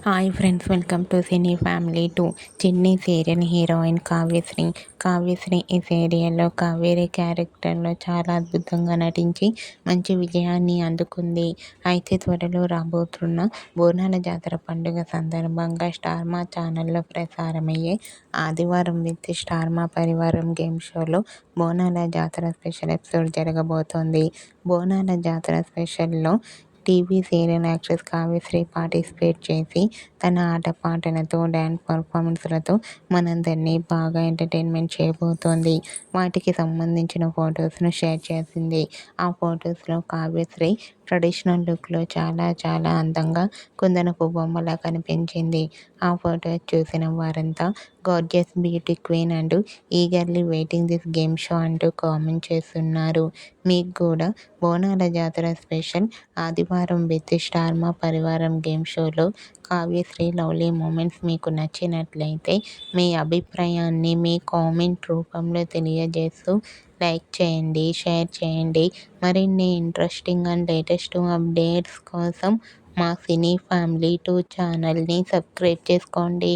Hi friends, welcome to cine family 2. చిన్ని serial heroine Kavyasri. Kavyasri ఈ సీరియల్లో కావేరి క్యారెక్టర్లో చాలా అద్భుతంగా నటించి మంచి విజయాన్ని అందుకుంది. అయితే త్వరలో రాబోతున్న బోనాల జాతర పండుగ సందర్భంగా స్టార్ మా ఛానల్లో ప్రసారమయ్యే ఆదివారం విత్ స్టార్ మా పరివారం గేమ్ షోలో బోనాల జాతర స్పెషల్ ఎపిసోడ్ జరగబోతోంది. బోనాల జాతర స్పెషల్లో TV serial actress Kavyasri participate చేసి తన ఆటపాటలతో, డ్యాన్స్ పర్ఫార్మెన్స్లతో మనందరినీ బాగా ఎంటర్టైన్మెంట్ చేయబోతోంది. వాటికి సంబంధించిన ఫొటోస్ను షేర్ చేసింది. ఆ ఫొటోస్లో కావ్యశ్రీ ట్రెడిషనల్ లుక్లో చాలా అందంగా కుందనపు బొమ్మలా కనిపించింది. ఆ ఫొటోస్ చూసిన వారంతా గార్జియస్ బ్యూటీ క్వీన్ అంటూ eagerly waiting this game show అంటూ కామెంట్ చేస్తున్నారు. మీకు కూడా బోనాల జాతర స్పెషల్ ఆదివారం విత్ స్టార్ మా పరివారం గేమ్ షోలో కావ్యశ్రీ లవ్లీ మూమెంట్స్ మీకు నచ్చినట్లయితే మీ అభిప్రాయాన్ని మీ కామెంట్ రూపంలో తెలియజేస్తూ లైక్ చేయండి, షేర్ చేయండి. మరిన్ని ఇంట్రెస్టింగ్ అండ్ లేటెస్ట్ అప్డేట్స్ కోసం మా సినీ ఫ్యామిలీ 2 ఛానల్ని సబ్స్క్రైబ్ చేసుకోండి.